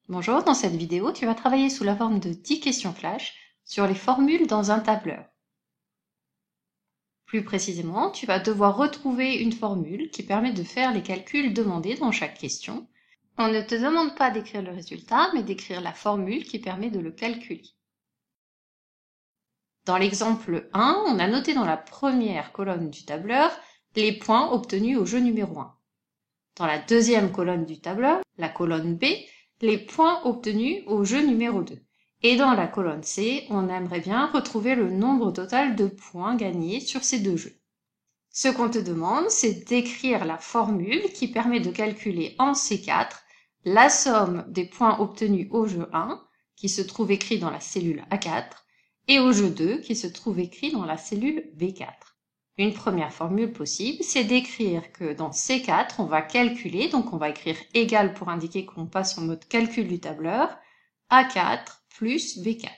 Bonjour, dans cette vidéo, tu vas travailler sous la forme de 10 questions flash sur les formules dans un tableur. Plus précisément, tu vas devoir retrouver une formule qui permet de faire les calculs demandés dans chaque question. On ne te demande pas d'écrire le résultat, mais d'écrire la formule qui permet de le calculer. Dans l'exemple 1, on a noté dans la première colonne du tableur les points obtenus au jeu numéro 1. Dans la deuxième colonne du tableur, la colonne B, les points obtenus au jeu numéro 2. Et dans la colonne C, on aimerait bien retrouver le nombre total de points gagnés sur ces deux jeux. Ce qu'on te demande, c'est d'écrire la formule qui permet de calculer en C4 la somme des points obtenus au jeu 1, qui se trouve écrit dans la cellule A4, et au jeu 2, qui se trouve écrit dans la cellule B4. Une première formule possible, c'est d'écrire que dans C4, on va calculer, donc on va écrire égal pour indiquer qu'on passe en mode calcul du tableur, A4 plus B4.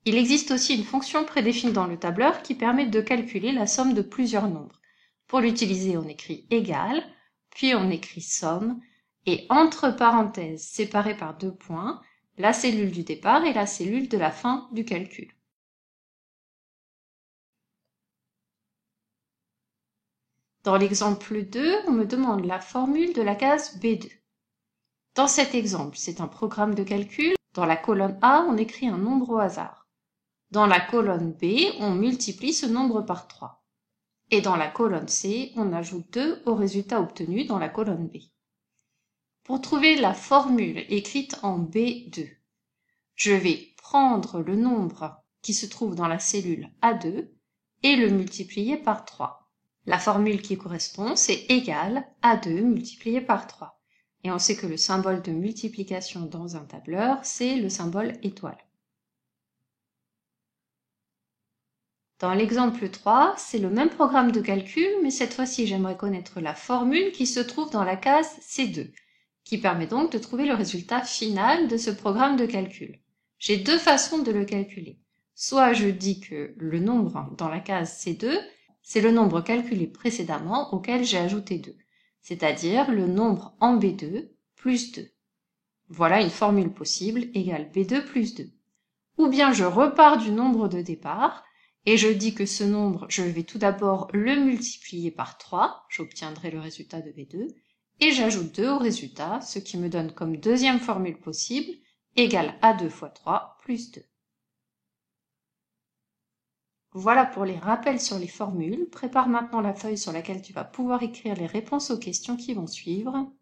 Il existe aussi une fonction prédéfinie dans le tableur qui permet de calculer la somme de plusieurs nombres. Pour l'utiliser, on écrit égal, puis on écrit somme, et entre parenthèses séparées par 2 points, la cellule du départ et la cellule de la fin du calcul. Dans l'exemple 2, on me demande la formule de la case B2. Dans cet exemple, c'est un programme de calcul. Dans la colonne A, on écrit un nombre au hasard. Dans la colonne B, on multiplie ce nombre par 3. Et dans la colonne C, on ajoute 2 au résultat obtenu dans la colonne B. Pour trouver la formule écrite en B2, je vais prendre le nombre qui se trouve dans la cellule A2 et le multiplier par 3. La formule qui correspond, c'est égal à 2 multiplié par 3. Et on sait que le symbole de multiplication dans un tableur, c'est le symbole étoile. Dans l'exemple 3, c'est le même programme de calcul, mais cette fois-ci, j'aimerais connaître la formule qui se trouve dans la case C2, qui permet donc de trouver le résultat final de ce programme de calcul. J'ai deux façons de le calculer. Soit je dis que le nombre dans la case C2, c'est le nombre calculé précédemment auquel j'ai ajouté 2, c'est-à-dire le nombre en B2 plus 2. Voilà une formule possible égale B2 plus 2. Ou bien je repars du nombre de départ et je dis que ce nombre, je vais tout d'abord le multiplier par 3, j'obtiendrai le résultat de B2, et j'ajoute 2 au résultat, ce qui me donne comme deuxième formule possible égale A2 fois 3 plus 2. Voilà pour les rappels sur les formules. Prépare maintenant la feuille sur laquelle tu vas pouvoir écrire les réponses aux questions qui vont suivre.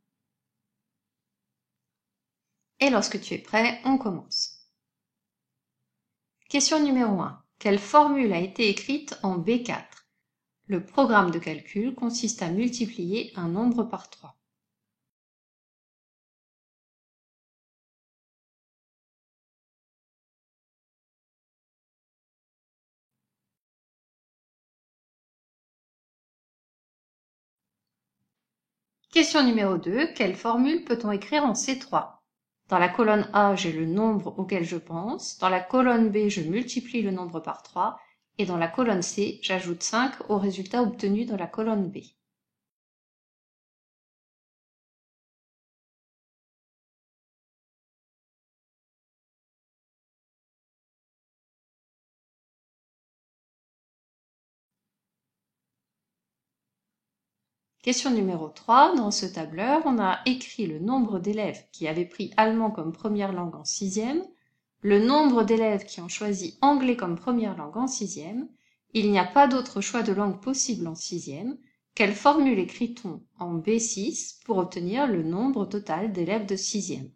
Et lorsque tu es prêt, on commence. Question numéro 1. Quelle formule a été écrite en B4? Le programme de calcul consiste à multiplier un nombre par 3. Question numéro 2. Quelle formule peut-on écrire en C3? Dans la colonne A, j'ai le nombre auquel je pense. Dans la colonne B, je multiplie le nombre par 3. Et dans la colonne C, j'ajoute 5 au résultat obtenu dans la colonne B. Question numéro 3. Dans ce tableur, on a écrit le nombre d'élèves qui avaient pris allemand comme première langue en 6e, le nombre d'élèves qui ont choisi anglais comme première langue en 6e. Il n'y a pas d'autre choix de langue possible en 6e. Quelle formule écrit-on en B6 pour obtenir le nombre total d'élèves de 6e?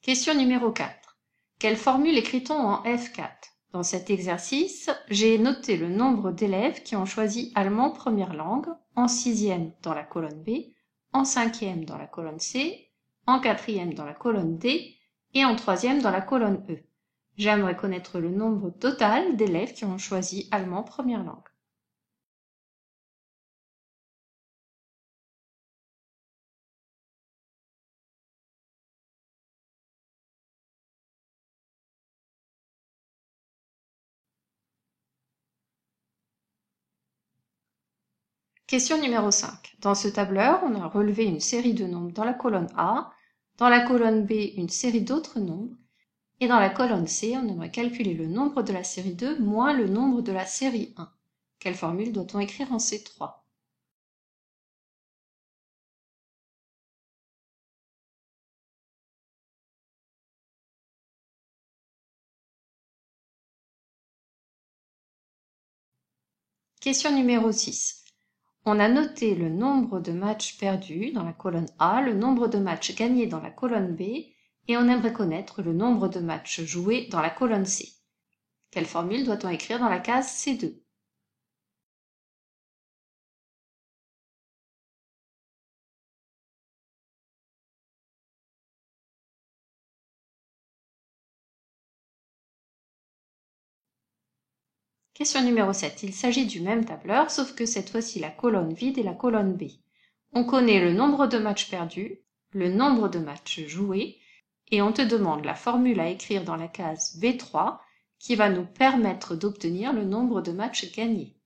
Question numéro 4. Quelle formule écrit-on en F4? Dans cet exercice, j'ai noté le nombre d'élèves qui ont choisi allemand première langue en 6e dans la colonne B, en 5e dans la colonne C, en 4e dans la colonne D et en 3e dans la colonne E. J'aimerais connaître le nombre total d'élèves qui ont choisi allemand première langue. Question numéro 5. Dans ce tableur, on a relevé une série de nombres dans la colonne A, dans la colonne B, une série d'autres nombres, et dans la colonne C, on aimerait calculer le nombre de la série 2 moins le nombre de la série 1. Quelle formule doit-on écrire en C3? Question numéro 6. On a noté le nombre de matchs perdus dans la colonne A, le nombre de matchs gagnés dans la colonne B, et on aimerait connaître le nombre de matchs joués dans la colonne C. Quelle formule doit-on écrire dans la case C2? Question numéro 7. Il s'agit du même tableur, sauf que cette fois-ci la colonne vide et la colonne B. On connaît le nombre de matchs perdus, le nombre de matchs joués, et on te demande la formule à écrire dans la case B3 qui va nous permettre d'obtenir le nombre de matchs gagnés.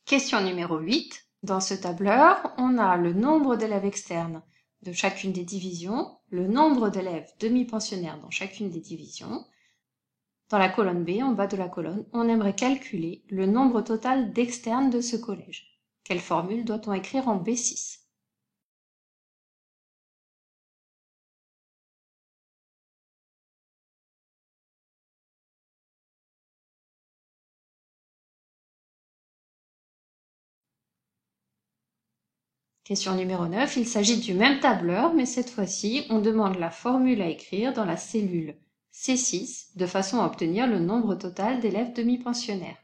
Question numéro 8. Dans ce tableur, on a le nombre d'élèves externes de chacune des divisions, le nombre d'élèves demi-pensionnaires dans chacune des divisions. Dans la colonne B, en bas de la colonne, on aimerait calculer le nombre total d'externes de ce collège. Quelle formule doit-on écrire en B6? Question numéro 9. Il s'agit du même tableur, mais cette fois-ci, on demande la formule à écrire dans la cellule C6 de façon à obtenir le nombre total d'élèves demi-pensionnaires.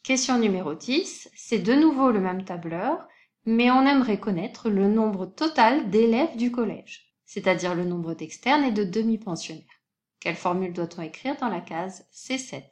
Question numéro 10. C'est de nouveau le même tableur, mais on aimerait connaître le nombre total d'élèves du collège, c'est-à-dire le nombre d'externes et de demi-pensionnaires. Quelle formule doit-on écrire dans la case C7?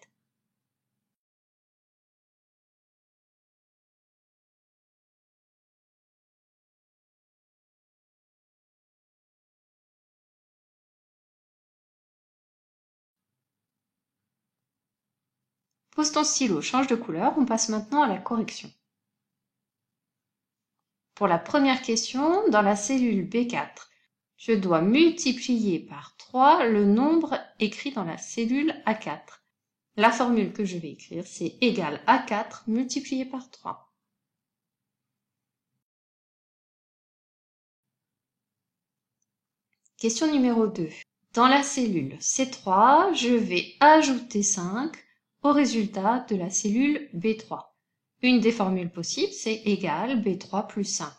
Pose ton stylo, change de couleur, on passe maintenant à la correction. Pour la première question, dans la cellule B4, je dois multiplier par 3 le nombre écrit dans la cellule A4. La formule que je vais écrire, c'est égal à 4 multiplié par 3. Question numéro 2. Dans la cellule C3, je vais ajouter 5 au résultat de la cellule B3. Une des formules possibles, c'est égal B3 plus 5.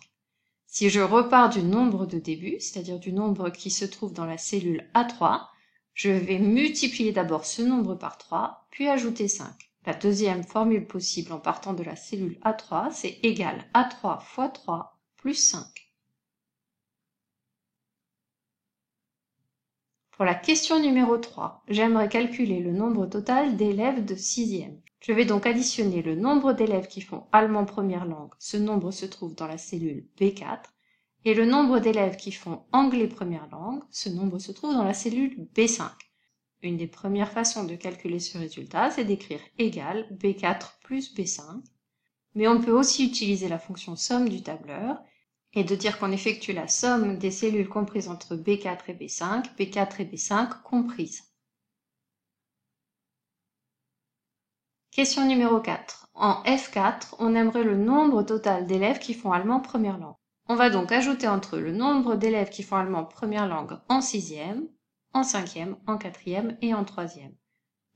Si je repars du nombre de début, c'est-à-dire du nombre qui se trouve dans la cellule A3, je vais multiplier d'abord ce nombre par 3, puis ajouter 5. La deuxième formule possible en partant de la cellule A3, c'est égal à 3 fois 3 plus 5. Pour la question numéro 3, j'aimerais calculer le nombre total d'élèves de 6e. Je vais donc additionner le nombre d'élèves qui font allemand première langue, ce nombre se trouve dans la cellule B4, et le nombre d'élèves qui font anglais première langue, ce nombre se trouve dans la cellule B5. Une des premières façons de calculer ce résultat, c'est d'écrire égal B4 plus B5, mais on peut aussi utiliser la fonction somme du tableur, et de dire qu'on effectue la somme des cellules comprises entre B4 et B5 et B5 comprises. Question numéro 4. En F4, on aimerait le nombre total d'élèves qui font allemand première langue. On va donc ajouter entre eux le nombre d'élèves qui font allemand première langue en 6e, en 5e, en 4e et en 3e.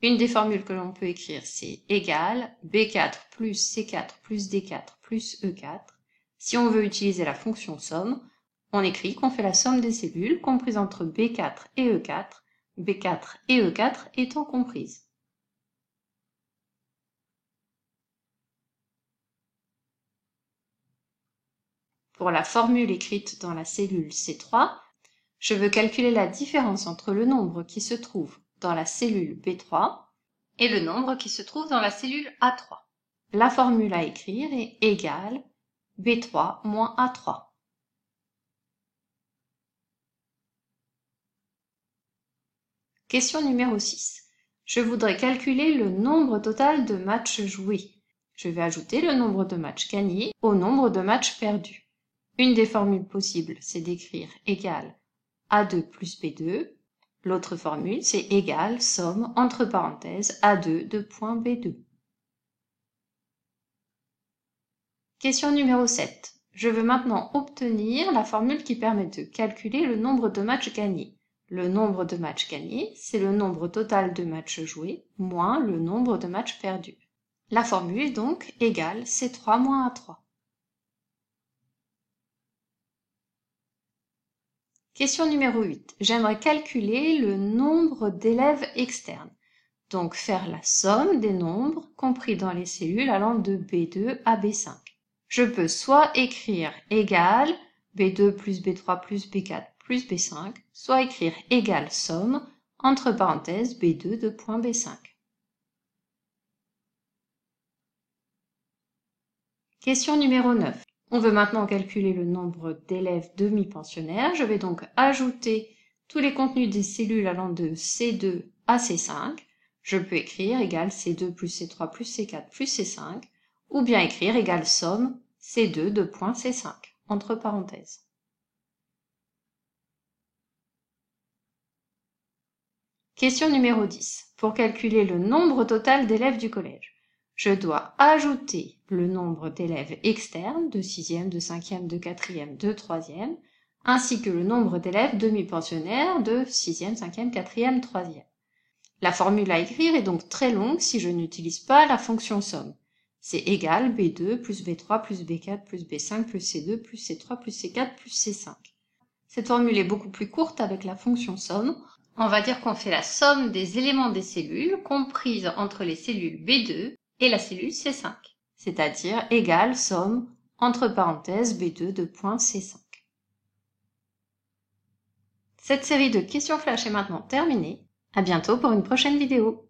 Une des formules que l'on peut écrire, c'est égal B4 plus C4 plus D4 plus E4. Si on veut utiliser la fonction somme, on écrit qu'on fait la somme des cellules comprises entre B4 et E4, B4 et E4 étant comprises. Pour la formule écrite dans la cellule C3, je veux calculer la différence entre le nombre qui se trouve dans la cellule B3 et le nombre qui se trouve dans la cellule A3. La formule à écrire est égale B3 moins A3. Question numéro 6. Je voudrais calculer le nombre total de matchs joués. Je vais ajouter le nombre de matchs gagnés au nombre de matchs perdus. Une des formules possibles, c'est d'écrire égal A2 plus B2. L'autre formule, c'est égal somme entre parenthèses A2 de point B2. Question numéro 7. Je veux maintenant obtenir la formule qui permet de calculer le nombre de matchs gagnés. Le nombre de matchs gagnés, c'est le nombre total de matchs joués moins le nombre de matchs perdus. La formule est donc égale C3 moins A3. Question numéro 8. J'aimerais calculer le nombre d'élèves externes. Donc faire la somme des nombres compris dans les cellules allant de B2 à B5. Je peux soit écrire égal B2 plus B3 plus B4 plus B5, soit écrire égal somme entre parenthèses B2 de point B5. Question numéro 9. On veut maintenant calculer le nombre d'élèves demi-pensionnaires. Je vais donc ajouter tous les contenus des cellules allant de C2 à C5. Je peux écrire égal C2 plus C3 plus C4 plus C5, ou bien écrire égal somme C2 de point C5, entre parenthèses. Question numéro 10. Pour calculer le nombre total d'élèves du collège, je dois ajouter le nombre d'élèves externes de 6e, de 5e, de 4e, de 3e, ainsi que le nombre d'élèves demi-pensionnaires de 6e, 5e, 4e, 3e. La formule à écrire est donc très longue si je n'utilise pas la fonction somme. C'est égal B2 plus B3 plus B4 plus B5 plus C2 plus C3 plus C4 plus C5. Cette formule est beaucoup plus courte avec la fonction somme. On va dire qu'on fait la somme des éléments des cellules comprises entre les cellules B2 et la cellule C5, c'est-à-dire égal somme entre parenthèses B2 de point C5. Cette série de questions flash est maintenant terminée. À bientôt pour une prochaine vidéo.